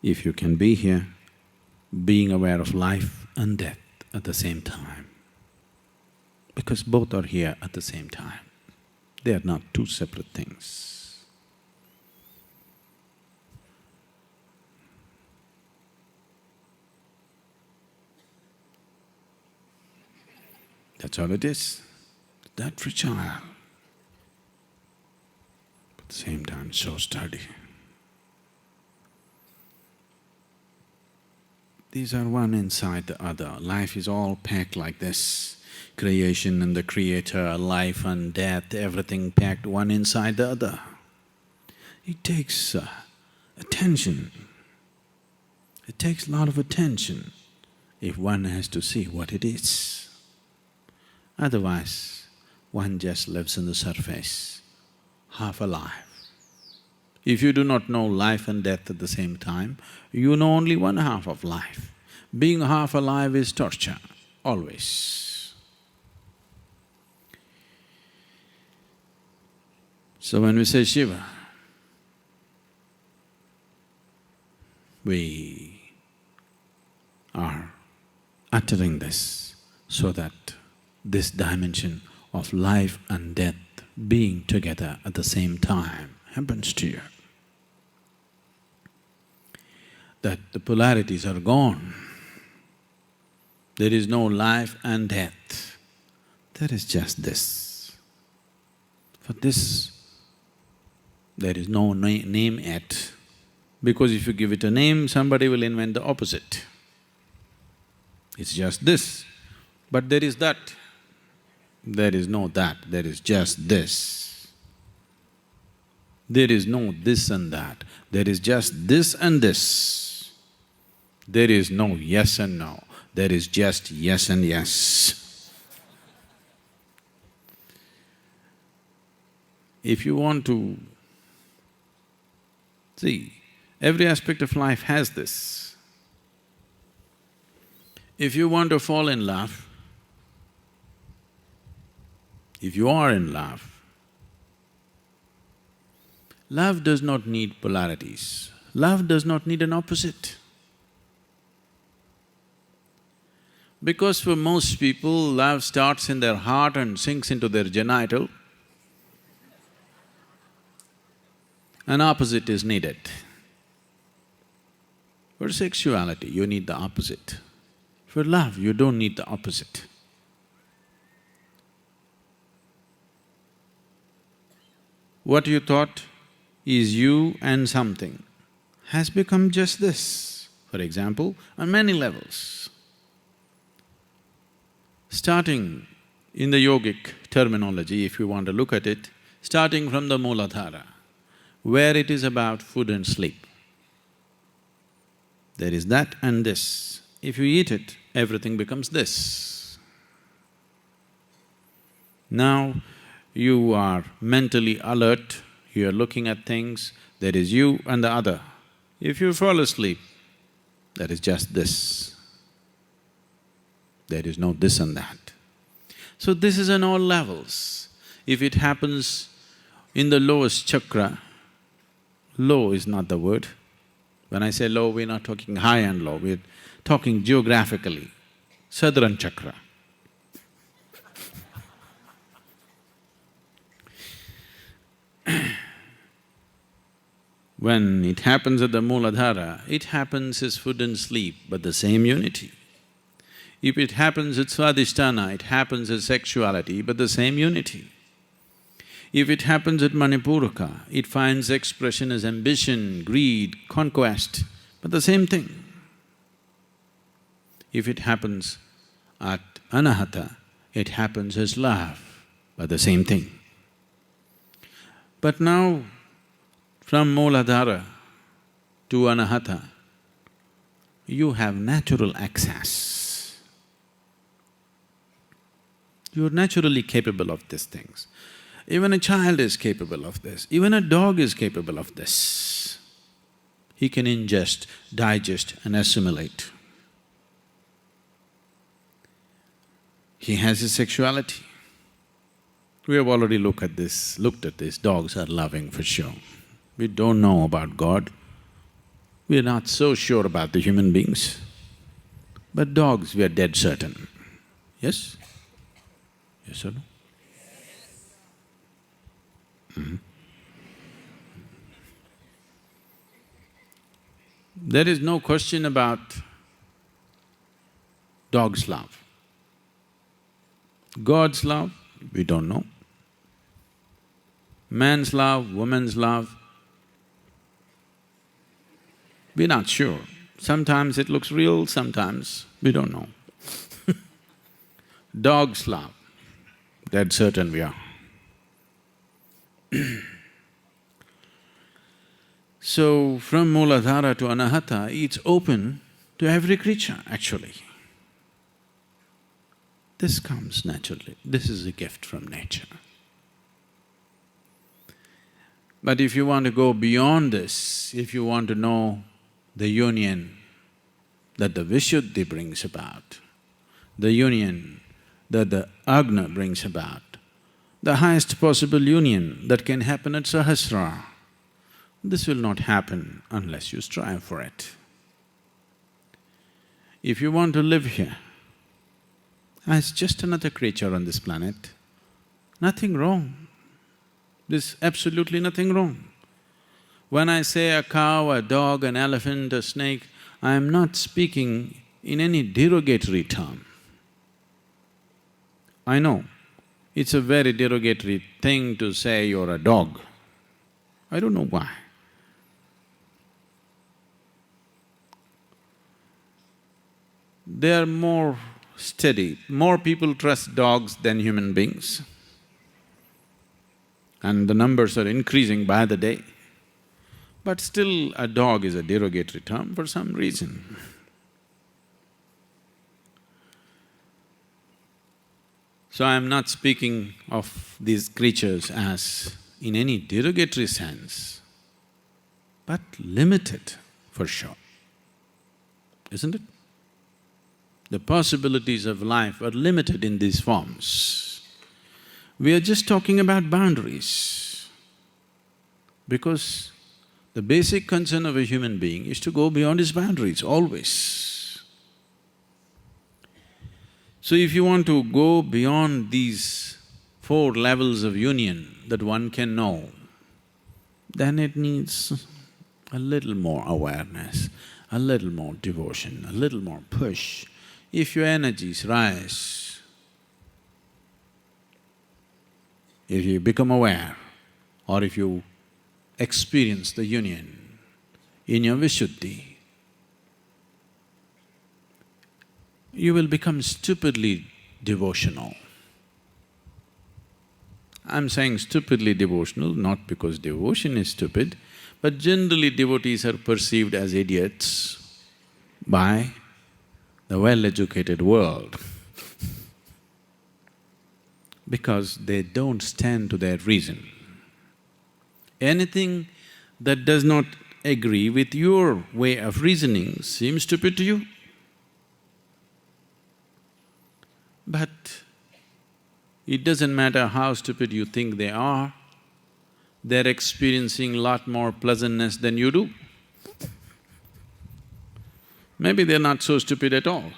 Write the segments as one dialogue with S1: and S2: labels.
S1: if you can be here, being aware of life and death at the same time, because both are here at the same time. They are not two separate things. That's all it is. That fragile, at the same time so sturdy. These are one inside the other. Life is all packed like this. Creation and the creator, life and death, everything packed one inside the other. It takes attention. It takes a lot of attention if one has to see what it is. Otherwise, one just lives on the surface, half alive. If you do not know life and death at the same time, you know only one half of life. Being half alive is torture, always. So when we say Shiva, we are uttering this so that this dimension of life and death being together at the same time happens to you. That the polarities are gone. There is no life and death, there is just this. For this, there is no name yet, because if you give it a name, somebody will invent the opposite. It's just this, but there is that. There is no that, there is just this. There is no this and that, there is just this and this. There is no yes and no, there is just yes and yes. If you want to… see, every aspect of life has this. If you want to fall in love, if you are in love, love does not need polarities, love does not need an opposite. Because for most people, love starts in their heart and sinks into their genital. An opposite is needed. For sexuality, you need the opposite. For love, you don't need the opposite. What you thought is you and something has become just this, for example, on many levels. Starting in the yogic terminology, if you want to look at it, starting from the Mooladhara, where it is about food and sleep. There is that and this. If you eat it, everything becomes this. Now, you are mentally alert, you are looking at things, there is you and the other. If you fall asleep, there is just this. There is no this and that. So this is on all levels. If it happens in the lowest chakra, low is not the word. When I say low, we're not talking high and low, we're talking geographically, Southern chakra. When it happens at the Mooladhara, it happens as food and sleep, but the same unity. If it happens at Swadhisthana, it happens as sexuality, but the same unity. If it happens at Manipuraka, it finds expression as ambition, greed, conquest, but the same thing. If it happens at Anahata, it happens as love, but the same thing. But now, from Mooladhara to Anahata, you have natural access. You're naturally capable of these things. Even a child is capable of this, even a dog is capable of this. He can ingest, digest and assimilate. He has his sexuality. We have already looked at this, dogs are loving for sure. We don't know about God. We're not so sure about the human beings, but dogs we are dead certain. Yes? Yes or no? There is no question about dog's love. God's love, we don't know. Man's love, woman's love, we're not sure. Sometimes it looks real, sometimes we don't know. Dog's love, dead certain we are. So, from Mooladhara to Anahata, it's open to every creature, actually. This comes naturally, this is a gift from nature. But if you want to go beyond this, if you want to know the union that the Vishuddhi brings about, the union that the Agna brings about, the highest possible union that can happen at Sahasrara, this will not happen unless you strive for it. If you want to live here as just another creature on this planet, nothing wrong. There's absolutely nothing wrong. When I say a cow, a dog, an elephant, a snake, I am not speaking in any derogatory term. I know, it's a very derogatory thing to say you're a dog. I don't know why. They are more steady. More people trust dogs than human beings. And the numbers are increasing by the day. But still, a dog is a derogatory term for some reason. So I'm not speaking of these creatures as in any derogatory sense, but limited for sure, isn't it? The possibilities of life are limited in these forms. We are just talking about boundaries, because the basic concern of a human being is to go beyond his boundaries, always. So if you want to go beyond these four levels of union that one can know, then it needs a little more awareness, a little more devotion, a little more push. If your energies rise, if you become aware, or if you experience the union in your Vishuddhi, you will become stupidly devotional. I'm saying stupidly devotional not because devotion is stupid, but generally devotees are perceived as idiots by the well-educated world because they don't stand to their reason. Anything that does not agree with your way of reasoning seems stupid to you. But it doesn't matter how stupid you think they are, they're experiencing a lot more pleasantness than you do. Maybe they're not so stupid at all.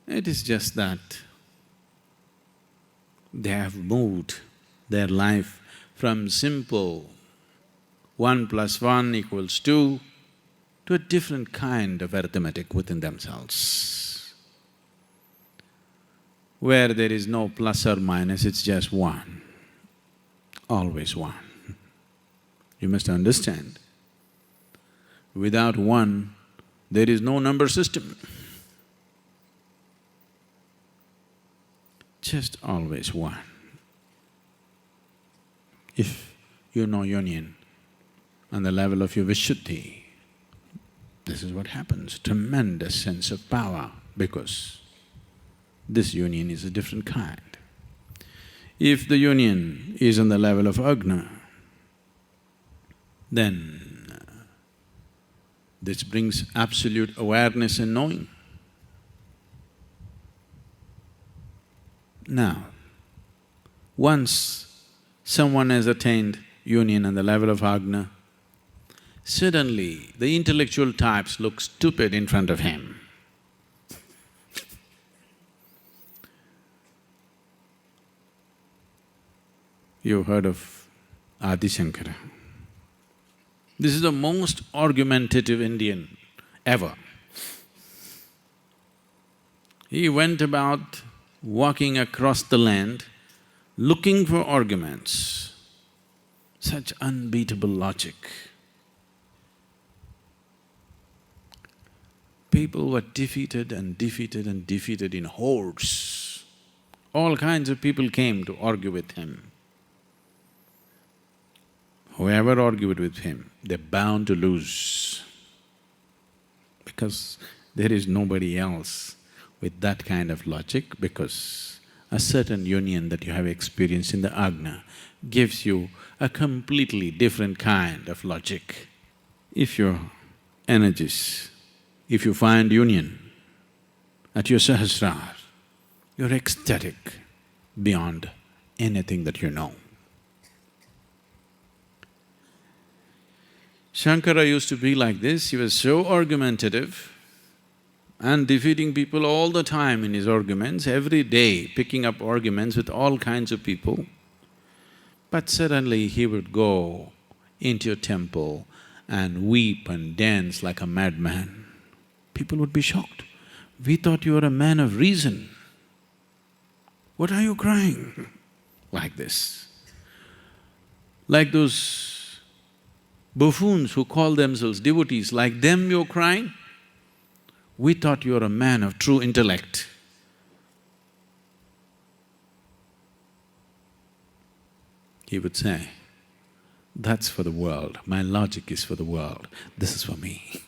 S1: It is just that they have moved their life from simple 1 + 1 = 2 to a different kind of arithmetic within themselves, where there is no plus or minus, it's just 1, always 1. You must understand, without 1, there is no number system. Just always 1. If you know union on the level of your Vishuddhi, this is what happens, tremendous sense of power, because this union is a different kind. If the union is on the level of Agna, then this brings absolute awareness and knowing. Now, once someone has attained union on the level of Agna, Suddenly, the intellectual types look stupid in front of him. You've heard of Adi Shankara. This is the most argumentative Indian ever. He went about walking across the land, looking for arguments. Such unbeatable logic. People were defeated and defeated and defeated in hordes. All kinds of people came to argue with him. Whoever argued with him, they're bound to lose because there is nobody else with that kind of logic, because a certain union that you have experienced in the ajna gives you a completely different kind of logic. If your energies, if you find union at your sahasrara, you're ecstatic beyond anything that you know. Shankara used to be like this, he was so argumentative and defeating people all the time in his arguments, every day picking up arguments with all kinds of people. But suddenly he would go into a temple and weep and dance like a madman. People would be shocked. We thought you were a man of reason. What are you crying? Like this. Like those buffoons who call themselves devotees, like them you're crying? We thought you were a man of true intellect. He would say, that's for the world, my logic is for the world, this is for me.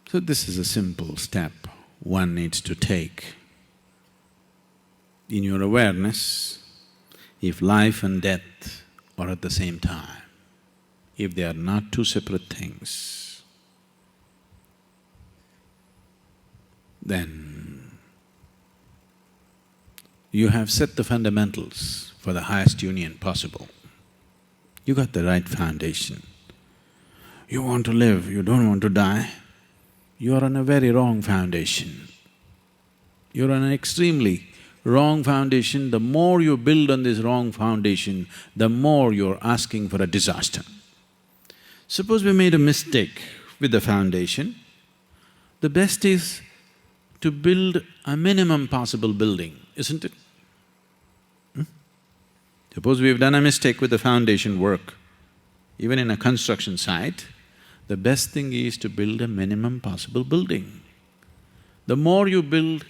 S1: So this is a simple step one needs to take. In your awareness, if life and death are at the same time, if they are not two separate things, then you have set the fundamentals for the highest union possible. You got the right foundation. You want to live, you don't want to die, you are on a very wrong foundation. You're on an extremely wrong foundation. The more you build on this wrong foundation, the more you're asking for a disaster. Suppose we made a mistake with the foundation, the best is to build a minimum possible building, isn't it? Suppose we've done a mistake with the foundation work, even in a construction site, the best thing is to build a minimum possible building. The more you build,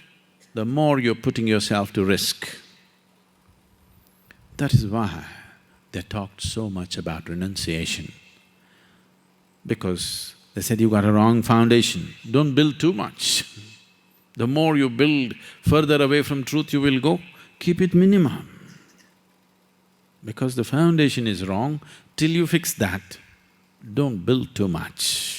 S1: the more you're putting yourself to risk. That is why they talked so much about renunciation. Because they said, you got a wrong foundation, don't build too much. The more you build further away from truth you will go, keep it minimum. Because the foundation is wrong, till you fix that, don't build too much.